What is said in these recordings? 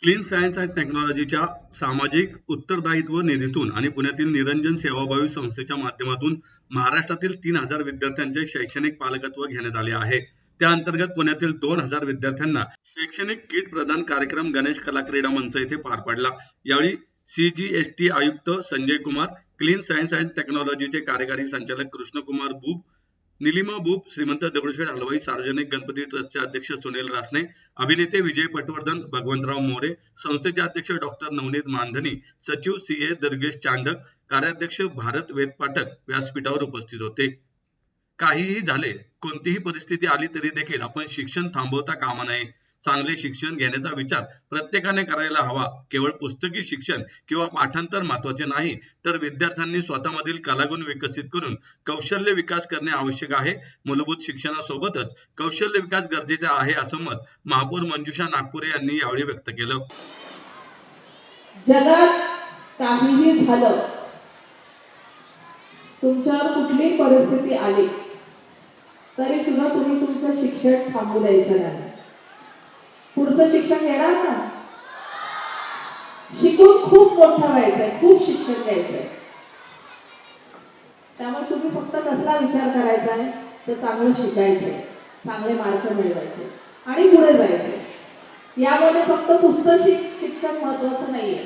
Clean science and टेक्नॉलॉजीच्या सामाजिक उत्तरदायित्व निधीतून आणि पुण्यातील निरंजन सेवाभावी संस्थेच्या माध्यमातून महाराष्ट्रातील 3,000 विद्यार्थ्यांचे शैक्षणिक पालकत्व घेण्यात आले आहे. त्या अंतर्गत पुण्यातील 2,000 विद्यार्थ्यांना शैक्षणिक किट प्रदान कार्यक्रम गणेश कला क्रीडा मंच येथे पार पडला. यावेळी CGST आयुक्त Sanjay Kumar, clean science and टेक्नॉलॉजीचे कार्यकारी संचालक कृष्णकुमार बुब, निलिमा बुब, श्रीमंत दगडूशेठ हलवाई सार्वजनिक गणपती ट्रस्टचे अध्यक्ष सुनील रासने, अभिनेते विजय पटवर्धन, भगवंतराव मोरे, संस्थेचे अध्यक्ष डॉक्टर नवनीत मानधनी, सचिव CA दुर्गेश चांडक, कार्याध्यक्ष भारत वेद पाठक व्यासपीठावर उपस्थित होते. काहीही झाले, कोणतीही परिस्थिती आली तरी देखील आपण शिक्षण थांबवता कामा नये. चांगले शिक्षण घेण्याचा विचार प्रत्येकाने करायला हवा. केवळ पुस्तकी शिक्षण किंवा पाठांतर महत्त्वाचे नाही, तर विद्यार्थ्यांनी स्वतःमधील कलागुण विकसित करून कौशल्य विकास करणे आवश्यक आहे. मूलभूत शिक्षणासोबतच कौशल्य विकास गरजेचा आहे, असं मत महापौर मंजुषा नागपुरे यांनी यावेळी व्यक्त केलं. जगात काहीही झालं, तुमच्यावर कुठलीही परिस्थिती आली तरी सुद्धा तुम्ही तुमचं शिक्षण थांबू द्यायचं नाही. पुढचं शिक्षण घेणार ना. शिकून खूप मोठं व्हायचंय, खूप शिक्षण घ्यायचंय. त्यामुळे तुम्ही फक्त कसला विचार करायचा आहे, तर चांगलं शिकायचंय, चांगले मार्क मिळवायचे आणि पुढे जायचंय. यामध्ये फक्त पुस्तकी शिक्षण महत्वाचं नाहीये.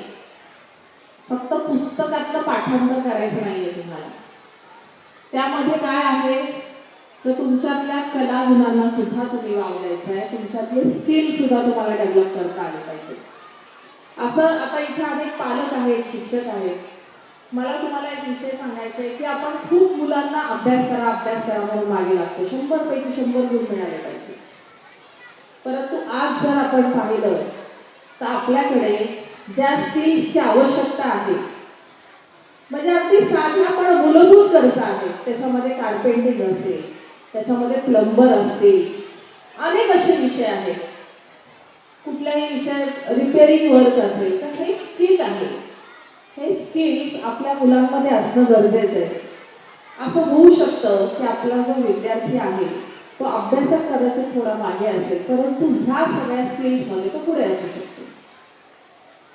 फक्त पुस्तकातलं पाठांतर करायचं नाहीये तुम्हाला. त्यामध्ये काय आहे, तर तुमच्यातल्या कला गुणांना सुद्धा तुम्ही वावरायचं आहे. तुमच्यातले स्किल सुद्धा तुम्हाला डेव्हलप करता आले पाहिजे. असं आता इथे अनेक पालक आहेत, शिक्षक आहेत. मला तुम्हाला एक विषय सांगायचा आहे की आपण खूप मुलांना अभ्यास करा म्हणून मागे लागतो. 100 पैकी 100 गुण मिळाले पाहिजे. परंतु आज जर आपण पाहिलं तर आपल्याकडे ज्या स्किल्सची आवश्यकता आहे, म्हणजे अगदी साध्या पण मूलभूत गरजा आहेत. त्याच्यामध्ये कार्पेंटिंग असेल, त्याच्यामध्ये प्लंबर असतील, अनेक असे विषय आहेत. कुठल्याही विषयात रिपेअरिंग वर्क असेल, तर हे स्किल आहे. हे स्किल्स आपल्या मुलांमध्ये असणं गरजेचं आहे. असं होऊ शकतं की आपला जो विद्यार्थी आहे तो अभ्यासात कदाचित थोडा मागे असेल, परंतु ह्या सगळ्या स्किल्समध्ये तो पुढे असू शकतो.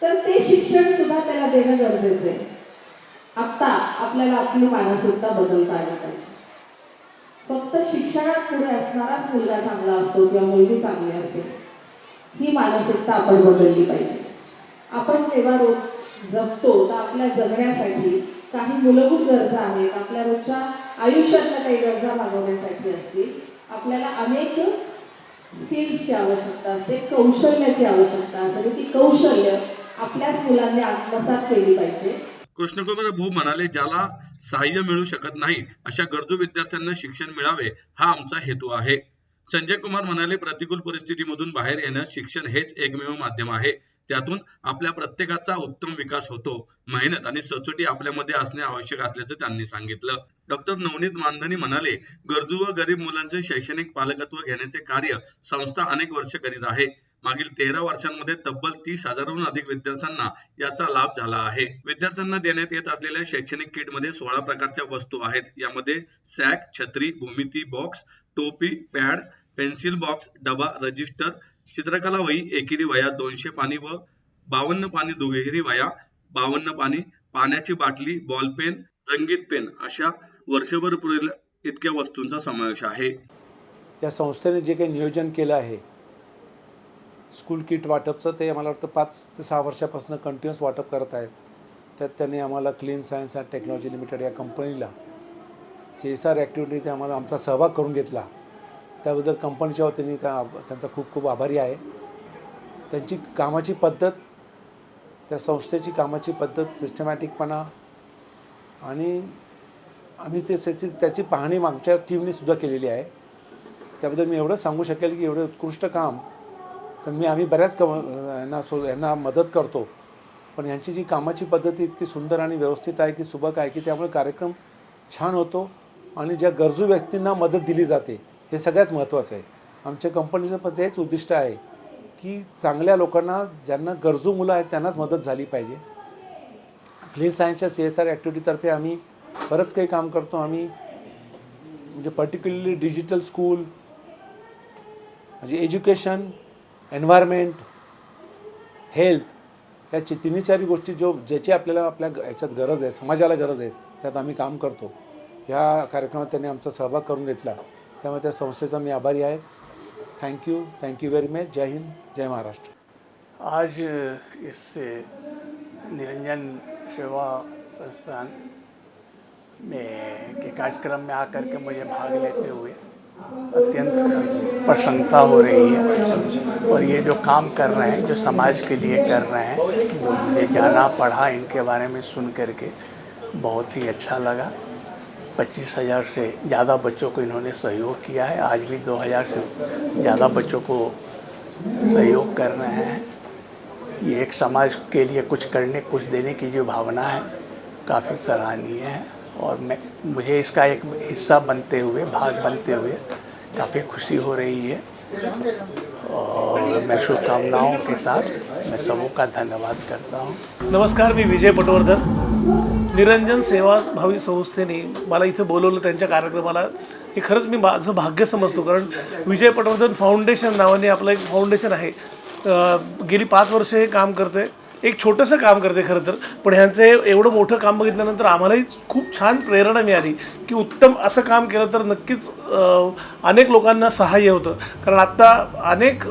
तर ते शिक्षण सुद्धा त्याला देणं गरजेचं आहे. आता आपल्याला आपली मानसिकता बदलता आली पाहिजे. फक्त शिक्षणात पुढे असणाराच मुलगा चांगला असतो किंवा मुलगी चांगली असते, ही मानसिकता आपण बदलली पाहिजे. आपण जेव्हा रोज जगतो तर आपल्या जगण्यासाठी काही मूलभूत गरजा आहेत. आपल्या रोजच्या आयुष्यातल्या काही गरजा भागवण्यासाठी असतील. आपल्याला अनेक स्किल्सची आवश्यकता असते, कौशल्याची आवश्यकता असते. ती कौशल्य आपल्याच मुलांनी आत्मसात केली पाहिजे. कृष्णकुमार भूप म्हणाले, ज्याला सहाय्य मिळू शकत नाही अशा गरजू विद्यार्थ्यांना शिक्षण मिळावे हा आमचा हेतू आहे. संजय कुमार म्हणाले, प्रतिकूल परिस्थितीमधून बाहेर येण्यास शिक्षण हेच एकमेव माध्यम आहे. त्यातून आपल्या प्रत्येकाचा उत्तम विकास होतो. मेहनत आणि सचोटी आपल्यामध्ये असणे आवश्यक असल्याचं त्यांनी सांगितलं. डॉक्टर नवनीत मानधनी म्हणाले, गरजू व गरीब मुलांचे शैक्षणिक पालकत्व घेण्याचे कार्य संस्था अनेक वर्ष करीत आहे. मागील 13 वर्षांमध्ये तब्बल 30,000हून अधिक विद्यार्थ्यांना याचा लाभ झाला आहे. विद्यार्थ्यांना देण्यात येत असलेल्या शैक्षणिक किटमध्ये 16 प्रकारच्या वस्तू आहेत. यामध्ये सॅक, छत्री, भूमिती बॉक्स, टोपी, पॅड, पेन्सिल बॉक्स, डबा, रजिस्टर, चित्रकला वही, एकेरी वह्या 200 पानी व 52 पानी दुहेरी वह्या, 52 पानी, पाण्याची बाटली, बॉल पेन, रंगीत पेन अशा वर्षभर पुरेल इतक्या वस्तूंचा समावेश आहे. या संस्थेने जे काही नियोजन केलं आहे स्कूल किट वाटपचं, ते मला वाटतं 5 ते 6 वर्षापासून कंटिन्युअस वाटप करत आहेत. त्यात त्यांनी आम्हाला clean science and technology limited या कंपनीला CSR ॲक्टिव्हिटी आम्हाला आमचा सहभाग करून घेतला. त्याबद्दल कंपनीच्या वतीने त्यांचा खूप खूप आभारी आहे. त्यांची कामाची पद्धत, त्या संस्थेची कामाची पद्धत, सिस्टमॅटिकपणा आणि आम्ही त्याची पाहणी मागच्या टीमने सुद्धा केलेली आहे. त्याबद्दल मी एवढंच सांगू शकेल की एवढं उत्कृष्ट काम, कारण आम्ही बऱ्याच यांना मदत करतो, पण यांची जी कामाची पद्धती इतकी सुंदर आणि व्यवस्थित आहे की सुबक आहे की त्यामुळे कार्यक्रम छान होतो आणि ज्या गरजू व्यक्तींना मदत दिली जाते हे सगळ्यात महत्त्वाचं आहे. आमच्या कंपनीचं पण तेच उद्दिष्ट आहे की चांगल्या लोकांना, ज्यांना गरजू मुलं आहेत त्यांनाच मदत झाली पाहिजे. क्लीन सायन्सच्या CSR ॲक्टिव्हिटीतर्फे आम्ही बरंच काही काम करतो. आम्ही म्हणजे पर्टिक्युलरली डिजिटल स्कूल, म्हणजे एज्युकेशन, एन्व्हायरमेंट, हेल्थ, या तिन्ही चारी गोष्टी ज्याची आपल्याला आपल्या याच्यात गरज आहे, समाजाला गरज आहे, त्यात आम्ही काम करतो. ह्या कार्यक्रमात त्यांनी आमचा सहभाग करून घेतला, त्यामुळे त्या संस्थेचा मी आभारी आहे. Thank you very much. जय हिंद, जय महाराष्ट्र. आज इस निरंजन सेवा संस्थान में के कार्यक्रम में आकर के मुझे भाग लेते हुए अत्यंत प्रसन्नता हो रही है। और ये जो काम कर रहे हैं, जो समाज के लिए कर रहे हैं, जो मुझे जाना पढ़ा, इनके बारे में सुन करके बहुत ही अच्छा लगा। 25,000 से ज़्यादा बच्चों को इन्होंने सहयोग किया है। आज भी 2,000 से ज़्यादा बच्चों को सहयोग कर रहे हैं। ये एक समाज के लिए कुछ करने, कुछ देने की जो भावना है, काफ़ी सराहनीय है। और मुझे इसका एक हिस्सा बनते हुए, भाग बनते हुए काफ़ी खुशी हो रही है। और मैं शुभकामनाओं के साथ मैं सबों का धन्यवाद करता हूँ. नमस्कार, मी विजय पटवर्धन. निरंजन सेवाभावी संस्थेने मला इथं बोलवलं त्यांच्या कार्यक्रमाला. हे खरंच मी माझं भाग्य समजतो, कारण विजय पटवर्धन फाउंडेशन नावाने आपलं एक फाउंडेशन आहे. गेली 5 वर्ष हे काम करते. एक छोटंसं काम करते खरं तर, पण ह्यांचं एवढं मोठं काम बघितल्यानंतर आम्हालाही खूप छान प्रेरणा मिळाली की उत्तम असं काम केलं तर नक्कीच अनेक लोकांना सहाय्य होतं. कारण आत्ता अनेक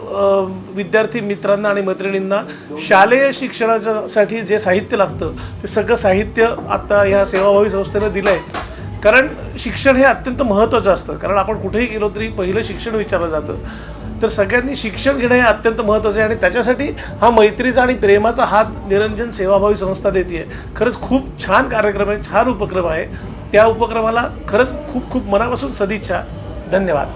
विद्यार्थी मित्रांना आणि मैत्रिणींना शालेय शिक्षणासाठी जे साहित्य लागतं ते सगळं साहित्य आत्ता ह्या सेवाभावी संस्थेनं दिलं आहे. कारण शिक्षण हे अत्यंत महत्त्वाचं असतं, कारण आपण कुठेही गेलो तरी पहिलं शिक्षण विचारलं जातं. तर सगळ्यांनी शिक्षण घेणं हे अत्यंत महत्त्वाचं आहे आणि त्याच्यासाठी हा मैत्रीचा आणि प्रेमाचा हात निरंजन सेवाभावी संस्था देते आहे. खरंच खूप छान कार्यक्रम आहे, छान उपक्रम आहे. त्या उपक्रमाला खरंच खूप खूप मनापासून सदिच्छा. धन्यवाद.